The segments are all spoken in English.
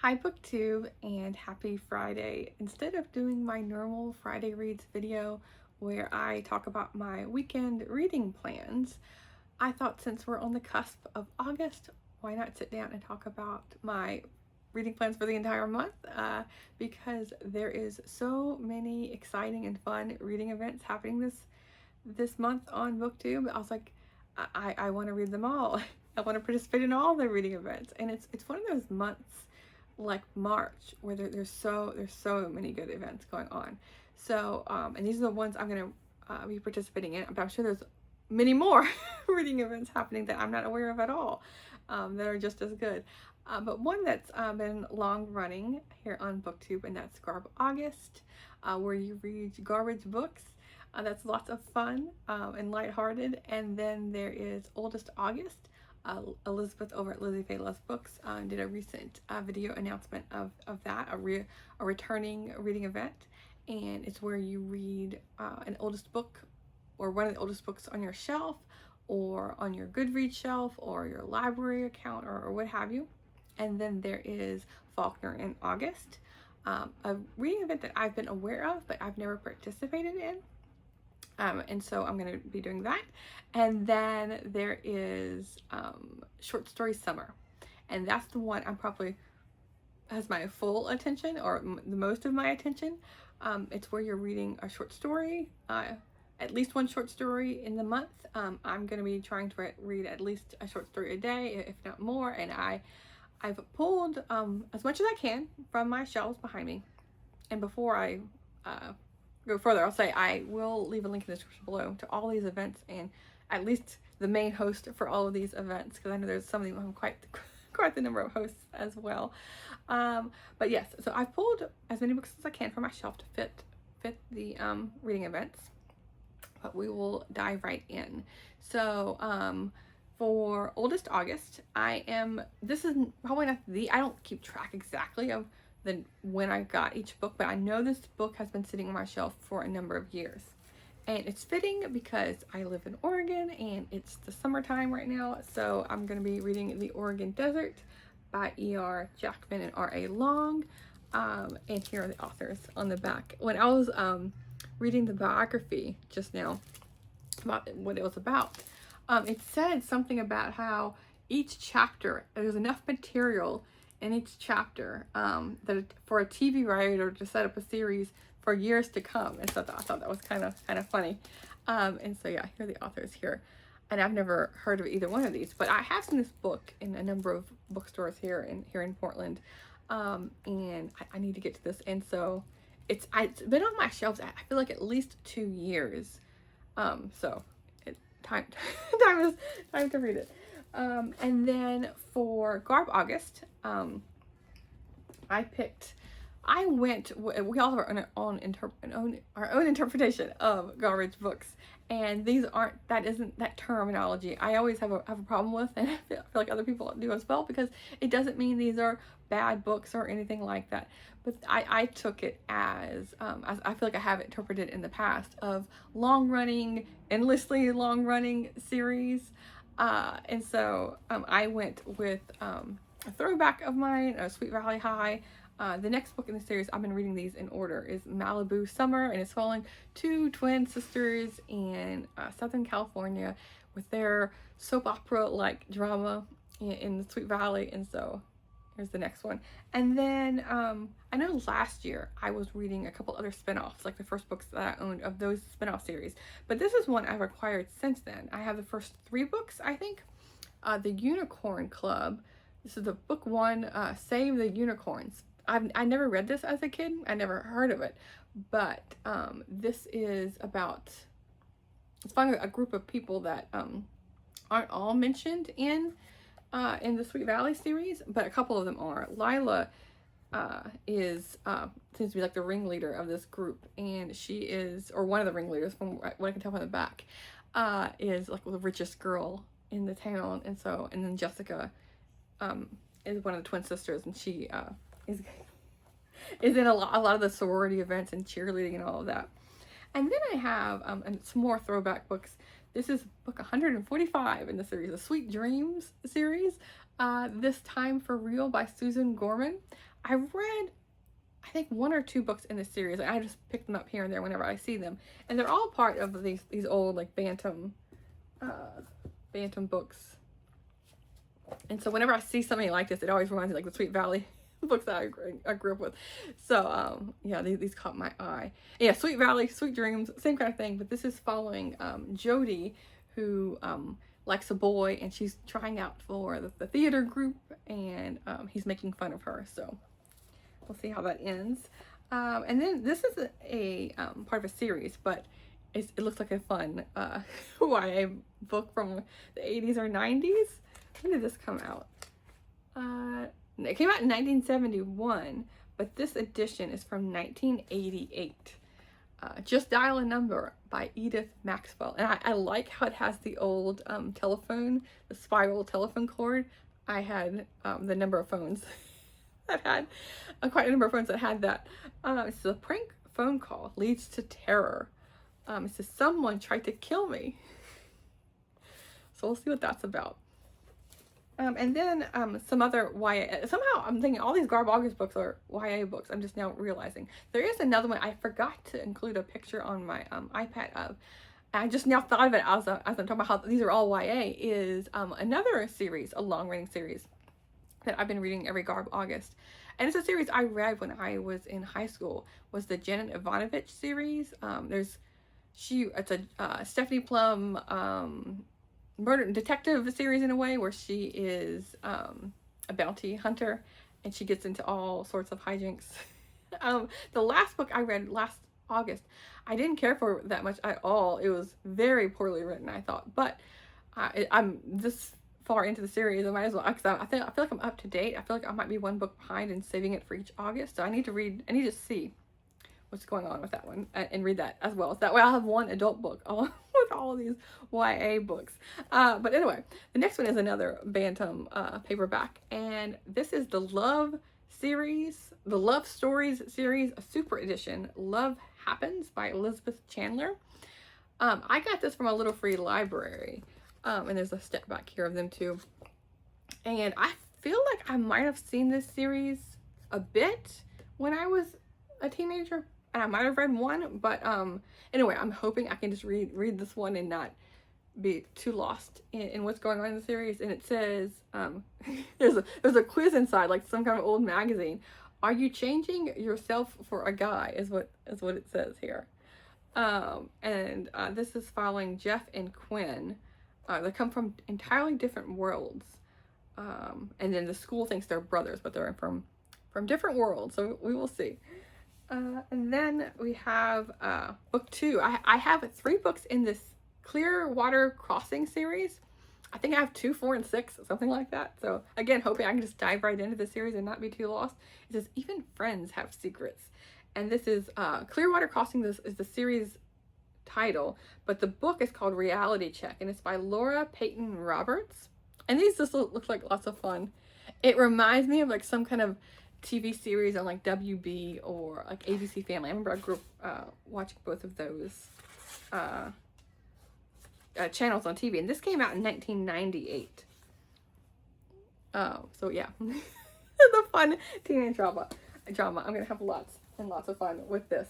Hi BookTube and happy Friday. Instead of doing my normal Friday Reads video where I talk about my weekend reading plans, I thought since we're on the cusp of August, why not sit down and talk about my reading plans for the entire month, because there is so many exciting and fun reading events happening this month on BookTube. I was like, I want to read them all. I want to participate in all the reading events, and it's one of those months like March where there's so many good events going on. So and these are the ones I'm gonna be participating in, but I'm sure there's many more reading events happening that I'm not aware of at all, that are just as good. But one that's been long running here on BookTube, and that's Garbaugust, where you read garbage books. That's lots of fun and lighthearted. And then there is Oldest August. Elizabeth over at Lizzie Faye Loves Books did a recent video announcement of that, a returning reading event. And it's where you read an oldest book or one of the oldest books on your shelf or on your Goodreads shelf or your library account or what have you. And then there is Faulkner in August, a reading event that I've been aware of but I've never participated in. And so I'm going to be doing that. And then there is Short Story Summer. And that's the one I'm probably has my full attention, or the most of my attention. It's where you're reading a short story, at least one short story in the month. I'm going to be trying to read at least a short story a day, if not more. And I've pulled as much as I can from my shelves behind me. And before I go further, I'll say I will leave a link in the description below to all these events, and at least the main host for all of these events, because I know there's some of them quite the number of hosts as well. But yes, so I've pulled as many books as I can from my shelf to fit the reading events, but we will dive right in. So for Oldest August, this is probably not I don't keep track exactly of when I got each book, but I know this book has been sitting on my shelf for a number of years. And it's fitting because I live in Oregon and it's the summertime right now. So I'm going to be reading The Oregon Desert by E.R. Jackman and R.A. Long. And here are the authors on the back. When I was reading the biography just now about what it was about, it said something about how each chapter, there's enough material in each chapter that for a TV writer to set up a series for years to come. And so I thought that was kind of funny. And so yeah, here are the authors here. And I've never heard of either one of these, but I have seen this book in a number of bookstores here in Portland. And I need to get to this. And so it's been on my shelves, I feel like at least 2 years. So time to read it. And then for Garbaugust, we all have our own interpretation of garbage books, and that isn't that terminology I always have a problem with, and I feel like other people do as well, because it doesn't mean these are bad books or anything like that. But I took it as I feel like I have interpreted in the past, of endlessly long-running series. And so I went with a throwback of mine, Sweet Valley High. The next book in the series, I've been reading these in order, is Malibu Summer, and it's following two twin sisters in Southern California with their soap opera-like drama in the Sweet Valley. And so here's the next one. And then I know last year I was reading a couple other spinoffs, like the first books that I owned of those spinoff series. But this is one I've acquired since then. I have the first 3 books, I think. The Unicorn Club. This is the book 1, Save the Unicorns. I never read this as a kid. I never heard of it. But this is about, it's finally a group of people that aren't all mentioned in the Sweet Valley series, but a couple of them are. Lila seems to be like the ringleader of this group, and she is, or one of the ringleaders from what I can tell from the back, is like the richest girl in the town. And then Jessica is one of the twin sisters, and she is in a lot of the sorority events and cheerleading and all of that. And then I have some more throwback books. This is book 145 in the series, the Sweet Dreams series. This Time for Real by Susan Gorman. I read, I think, 1 or 2 books in the series. I just pick them up here and there whenever I see them, and they're all part of these old like Bantam books. And so whenever I see something like this, it always reminds me like the Sweet Valley books that I grew up with. So yeah, these caught my eye. Yeah, Sweet Valley, Sweet Dreams, same kind of thing. But this is following Jody, who likes a boy, and she's trying out for the theater group, and he's making fun of her. So we'll see how that ends. And then this is a part of a series, but it looks like a fun YA book from the 80s or 90s. When did this come out? It came out in 1971, but this edition is from 1988. Just Dial a Number by Edith Maxwell. And I like how it has the old telephone, the spiral telephone cord. I had the number of phones that had, quite a number of phones that had that. It says, a prank phone call leads to terror. It says, someone tried to kill me. So we'll see what that's about. And then some other YA. Somehow I'm thinking all these Garbaugust books are YA books. I'm just now realizing. There is another one I forgot to include a picture on my iPad of. And I just now thought of it as I'm talking about how these are all YA. Is another series, a long-running series that I've been reading every Garbaugust. And it's a series I read when I was in high school. Was the Janet Ivanovich series. It's a Stephanie Plum murder detective series in a way, where she is a bounty hunter, and she gets into all sorts of hijinks. The last book I read last August, I didn't care for that much at all. It was very poorly written, I thought, but I'm this far into the series, I might as well, because I feel like I'm up to date. I feel like I might be one book behind and saving it for each August, so I need to see what's going on with that one and read that as well. So that way I'll have one adult book along with all of these YA books. But anyway, the next one is another Bantam paperback, and this is the Love series, the Love Stories series, a super edition, Love Happens by Elizabeth Chandler. I got this from a little free library, and there's a step back here of them too. And I feel like I might have seen this series a bit when I was a teenager, and I might have read one, but anyway, I'm hoping I can just read this one and not be too lost in what's going on in the series. And it says there's a quiz inside, like some kind of old magazine. Are you changing yourself for a guy? Is what it says here. And this is following Jeff and Quinn. They come from entirely different worlds, and then the school thinks they're brothers, but they're from different worlds. So we will see. And then we have book 2. I have 3 books in this Clearwater Crossing series. I think I have 2, 4, and 6, something like that. So again, hoping I can just dive right into the series and not be too lost. It says, even friends have secrets. And this is Clearwater Crossing. This is the series title, but the book is called Reality Check, and it's by Laura Peyton Roberts. And these just look like lots of fun. It reminds me of like some kind of TV series on like WB or like ABC Family. I remember I grew up watching both of those channels on TV, and this came out in 1998. So yeah, the fun teenage drama. I'm gonna have lots and lots of fun with this.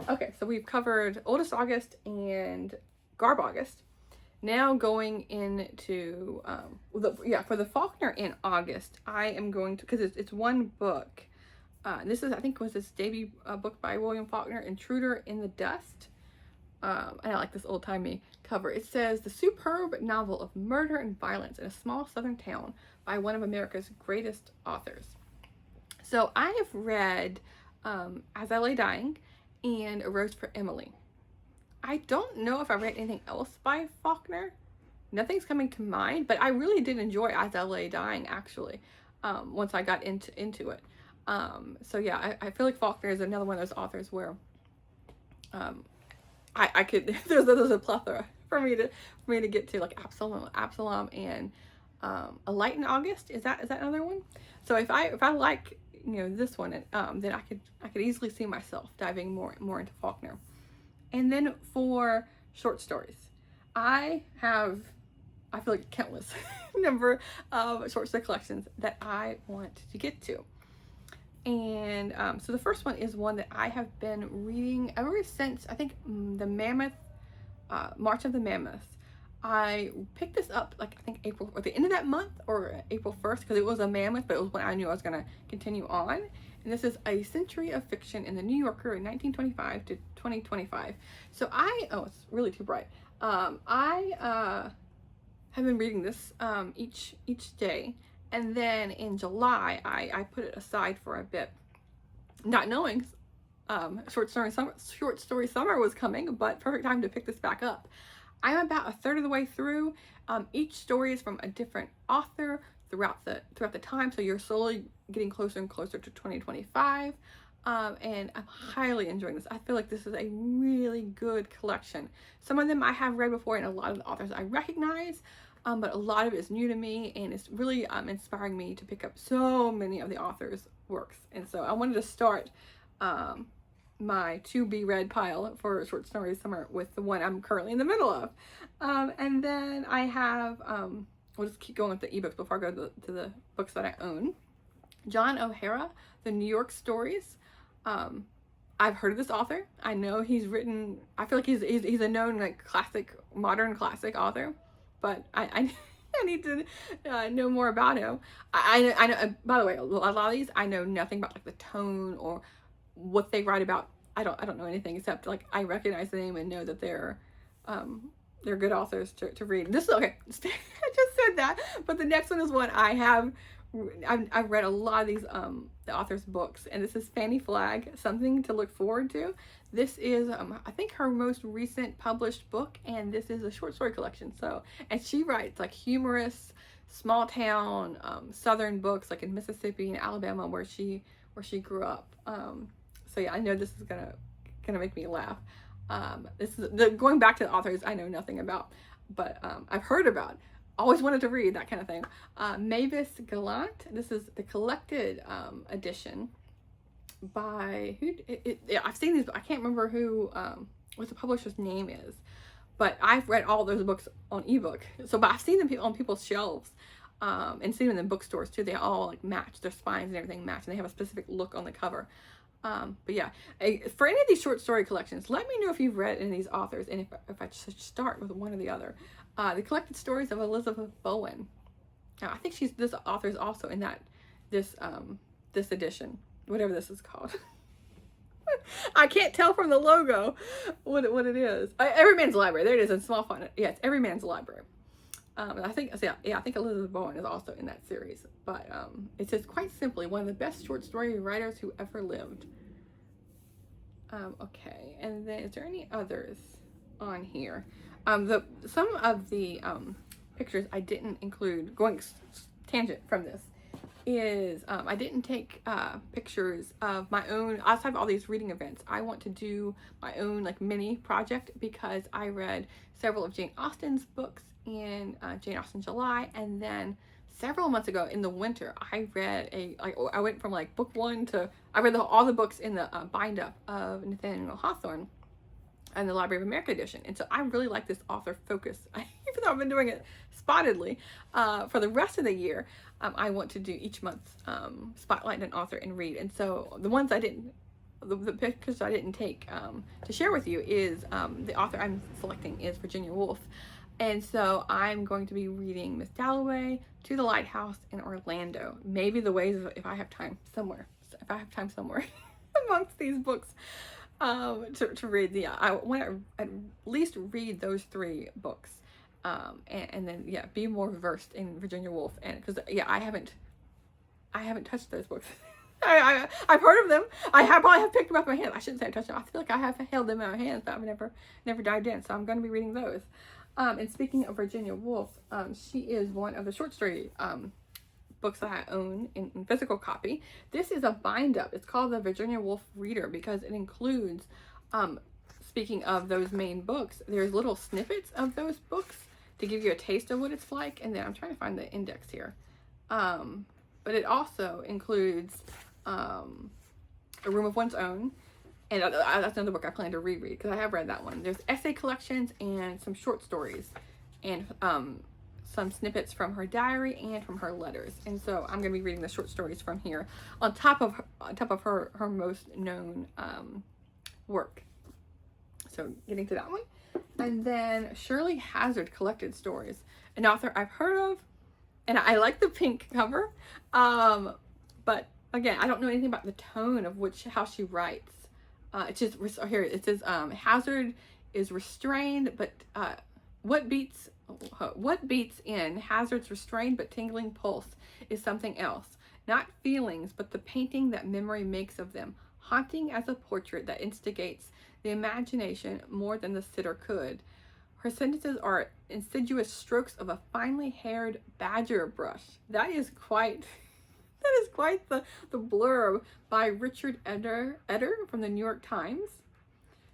Okay, so we've covered Oldest August and Garbaugust. Now going into for the Faulkner in August, I am going to, because it's one book. This is, I think, was his debut book by William Faulkner, Intruder in the Dust. And I like this old-timey cover. It says, the superb novel of murder and violence in a small southern town by one of America's greatest authors. So I have read As I Lay Dying and A Rose for Emily. I don't know if I read anything else by Faulkner. Nothing's coming to mind, but I really did enjoy As I Lay Dying, actually, once I got into it. So yeah, I feel like Faulkner is another one of those authors where I could there's a plethora for me to get to, like Absalom and A Light in August. Is that another one? So if I like this one, then I could easily see myself diving more into Faulkner. And then for short stories, I have I feel like countless number of short story collections that I want to get to. And so the first one is one that I have been reading ever since, I think, the Mammoth, March of the Mammoth. I picked this up like I think April or the end of that month or April 1st, because it was a mammoth, but it was when I knew I was going to continue on. And this is A Century of Fiction in the New Yorker in 1925 to 2025. So it's really too bright. I have been reading this each day. And then in July, I put it aside for a bit, not knowing short story summer was coming, but perfect time to pick this back up. I'm about a third of the way through. Each story is from a different author throughout the time, so you're slowly getting closer and closer to 2025. And I'm highly enjoying this. I feel like this is a really good collection. Some of them I have read before, and a lot of the authors I recognize, but a lot of it is new to me, and it's really inspiring me to pick up so many of the author's works. And so I wanted to start my to be read pile for short stories summer with the one I'm currently in the middle of. And then I have, we'll just keep going with the ebooks before I go to the books that I own. John O'Hara, The New York Stories. I've heard of this author. I know he's written, I feel like he's a known like modern classic author, but I need to know more about him. I know, by the way, a lot of these I know nothing about, like the tone or what they write about. I don't know anything except like I recognize the name and know that they're good authors to read. This is okay. I just said that, but the next one is one I've read a lot of these the author's books, and this is Fanny Flagg, Something to Look Forward to. This is I think her most recent published book, and this is a short story collection. So, and she writes like humorous small town southern books, like in Mississippi and Alabama, where she grew up. So yeah, I know this is gonna make me laugh. This is going back to the authors I know nothing about, but I've heard about. Always wanted to read that kind of thing. Mavis Gallant. This is the collected edition by yeah, I've seen these, but I can't remember who what the publisher's name is. But I've read all those books on ebook. But I've seen them on people's shelves and seen them in bookstores too. They all like match, their spines and everything match, and they have a specific look on the cover. But yeah, for any of these short story collections, let me know if you've read any of these authors and if I should start with one or the other. The Collected Stories of Elizabeth Bowen. Now, I think this author is also in this edition, whatever this is called. I can't tell from the logo what it is. Everyman's Library. There it is in small font. Yeah, it's Everyman's Library. I think Elizabeth Bowen is also in that series. But it says, quite simply, one of the best short story writers who ever lived. Okay, and then is there any others on here? Some of the pictures I didn't include, going tangent from this, is I didn't take pictures of my own. Outside of all these reading events, I want to do my own like mini project, because I read several of Jane Austen's books in Jane Austen July, and then several months ago in the winter I read I went from like book one to I read all the books in the bind up of Nathaniel Hawthorne and the Library of America edition. And so I really like this author focus. Even though I've been doing it spottedly for the rest of the year, I want to do each month spotlight an author and read. And so the ones the pictures I didn't take to share with you is the author I'm selecting is Virginia Woolf. And so I'm going to be reading Miss Dalloway, To the Lighthouse, and Orlando. Maybe The Ways if I have time somewhere. Amongst these books to read. Yeah, I want to at least read those 3 books, and then yeah, be more versed in Virginia Woolf, and because yeah, I haven't touched those books. I've heard of them. I probably have picked them up in my hand. I shouldn't say I touched them. I feel like I have held them in my hands, but I've never dived in. So I'm going to be reading those. And speaking of Virginia Woolf, she is one of the short story books that I own in physical copy. This is a bind up. It's called the Virginia Woolf Reader because it includes, speaking of those main books, there's little snippets of those books to give you a taste of what it's like. And then I'm trying to find the index here. But it also includes A Room of One's Own. And that's another book I plan to reread because I have read that one. There's essay collections and some short stories and some snippets from her diary and from her letters. And so I'm going to be reading the short stories from here on top of her most known work. So getting to that one. And then Shirley Hazard Collected Stories, an author I've heard of, and I like the pink cover. But again, I don't know anything about the tone of how she writes. It's just here. It says Hazard is restrained, but what beats in Hazard's restrained but tingling pulse is something else. Not feelings, but the painting that memory makes of them, haunting as a portrait that instigates the imagination more than the sitter could. Her sentences are insidious strokes of a finely haired badger brush. That is quite the blurb by Richard Eder from the New York Times.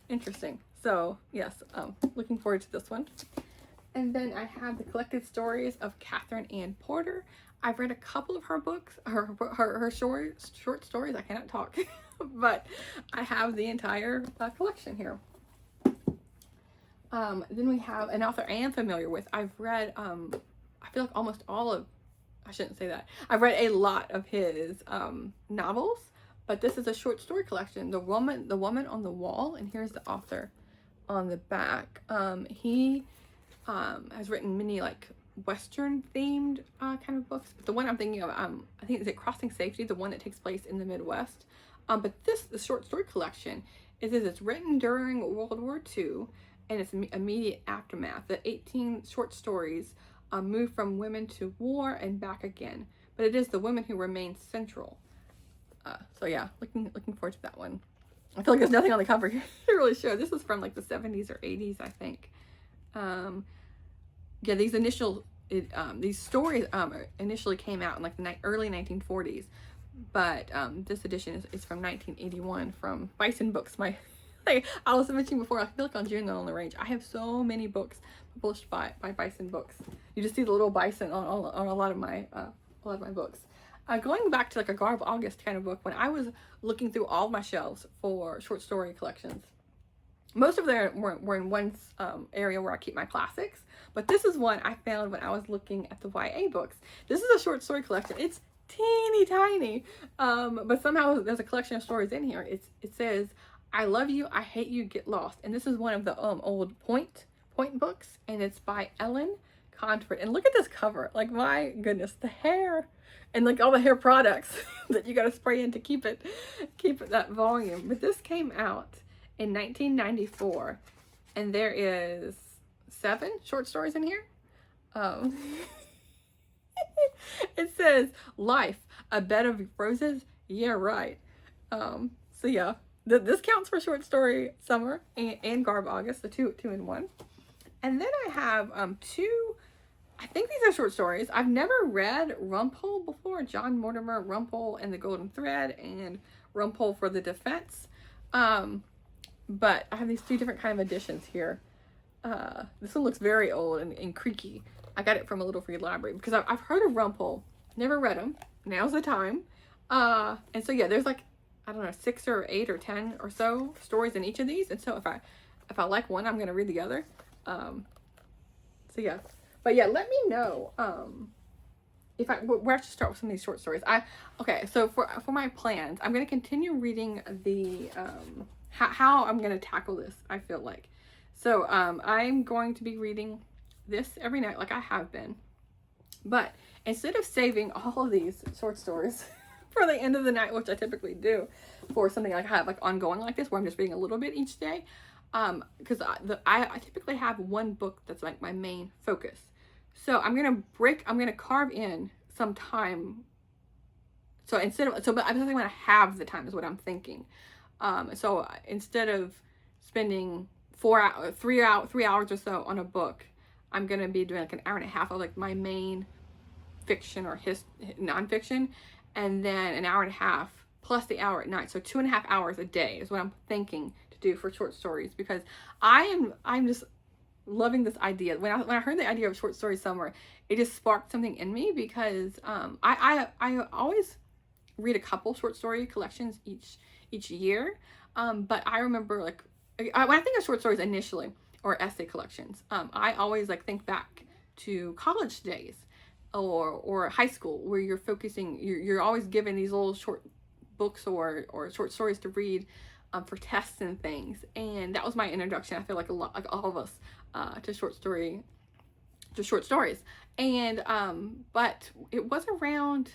Interesting. So yes, looking forward to this one. And then I have the collected stories of Catherine Ann Porter. I've read a couple of her books, her short stories. I cannot talk, but I have the entire collection here. Then we have an author I am familiar with. I've read, I feel like almost all of, I shouldn't say that. I've read a lot of his novels, but this is a short story collection, The Woman on the Wall, and here's the author on the back. He has written many like Western themed kind of books, but the one I'm thinking of, I think, is it Crossing Safety, the one that takes place in the Midwest. But the short story collection it's written during World War II, and it's immediate aftermath. The 18 short stories move from women to war and back again, but it is the women who remain central. So yeah, looking forward to that one. I feel like there's nothing on the cover here to really show. This is from like the 70s or 80s, I think. Yeah, these stories initially came out in like the early 1940s, but this edition is from 1981 from Bison Books. I was mentioning before, I feel like on June on the Range, I have so many books published by Bison Books. You just see the little bison on a lot of my books. Going back to like a Garbaugust kind of book, when I was looking through all my shelves for short story collections, most of them were in one area where I keep my classics, but this is one I found when I was looking at the YA books. This is a short story collection. It's teeny tiny, but somehow there's a collection of stories in here. It says, I love you, I hate you, get lost. And this is one of the old Point books, and it's by Ellen Conford. And look at this cover. Like, my goodness, the hair and like all the hair products that you got to spray in to keep it that volume. But this came out in 1994, and there is 7 short stories in here. It says, Life, a bed of roses? Yeah, right. So yeah, this counts for short story summer and Garbaugust, the two in one. And then I have 2, I think these are short stories. I've never read Rumpole before, John Mortimer Rumpole and the Golden Thread, and Rumpole for the Defense. But I have these 2 different kind of editions here. This one looks very old and creaky. I got it from a little free library because I've heard of Rumpole, never read them. Now's the time. And so yeah, there's like, I don't know, 6 or 8 or 10 or so stories in each of these. And so if I like one, I'm gonna read the other. So yeah, but yeah, let me know where I should start with some of these short stories. Okay, so for my plans, I'm gonna continue reading the how I'm gonna tackle this. I feel like so I'm going to be reading this every night like I have been, but instead of saving all of these short stories for the end of the night, which I typically do for something like I have like ongoing like this, where I'm just reading a little bit each day, because I typically have one book that's like my main focus. So I'm gonna carve in some time. So but I think when I have the time is what I'm thinking. So instead of spending 3 hours or so on a book, I'm gonna be doing like an hour and a half of like my main fiction or nonfiction, and then an hour and a half plus the hour at night. So 2.5 hours a day is what I'm thinking to do for short stories, because I'm just loving this idea. When I heard the idea of short story summer, it just sparked something in me, because I always read a couple short story collections each year, but I remember when I think of short stories initially or essay collections, I always like think back to college days or high school, where you're focusing, you're always given these little short books or short stories to read for tests and things. And that was my introduction, I feel like, a lot, like all of us, to short stories. And but it was around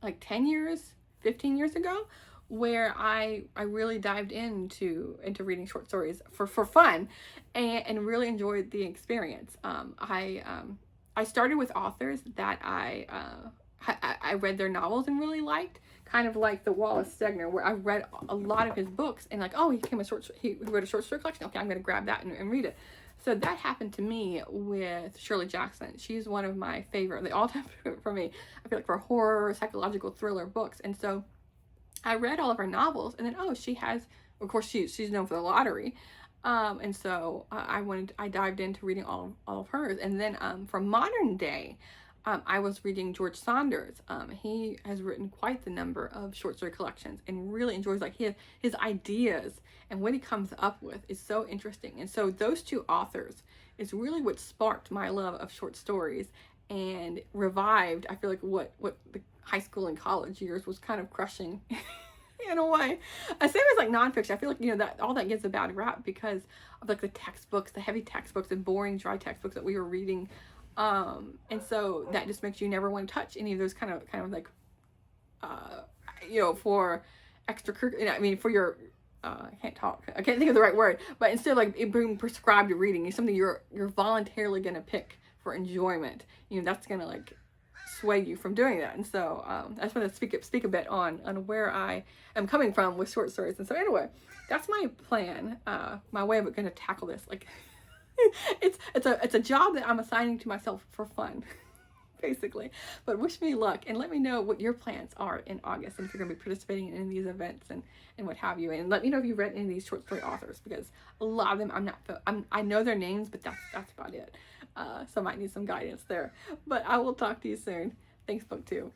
like 10 years, 15 years ago, where I really dived into reading short stories for fun, and really enjoyed the experience. I started with authors that I read their novels and really liked, kind of like the Wallace Stegner, where I read a lot of his books and like, oh, he wrote a short story collection. Okay, I'm going to grab that and read it. So that happened to me with Shirley Jackson. She's one of my favorite, the all-time favorite for me, I feel like, for horror, psychological thriller books. And so I read all of her novels, and then, oh, she has, of course, she's known for The Lottery. And so I dived into reading all of hers. And then from modern day, I was reading George Saunders. He has written quite the number of short story collections, and really enjoys, like, his ideas and what he comes up with is so interesting. And so those two authors is really what sparked my love of short stories and revived, I feel like, what the high school and college years was kind of crushing in a way. I say it was like nonfiction. I feel like, that all that gets a bad rap because of like the textbooks, the heavy textbooks and boring, dry textbooks that we were reading. And so that just makes you never want to touch any of those kind of like, for extracurricular, I mean, for your, I can't think of the right word, but instead of like it being prescribed reading, it's something you're voluntarily going to pick for enjoyment. That's going to like sway you from doing that. And so I just want to speak a bit on where I am coming from with short stories. And so anyway, that's my plan, my way of going to tackle this. Like, it's a job that I'm assigning to myself for fun, basically. But wish me luck, and let me know what your plans are in August, and if you're going to be participating in these events and what have you. And let me know if you've read any of these short story authors, because a lot of them I know their names, but that's about it. So I might need some guidance there. But I will talk to you soon. Thanks, BookTube.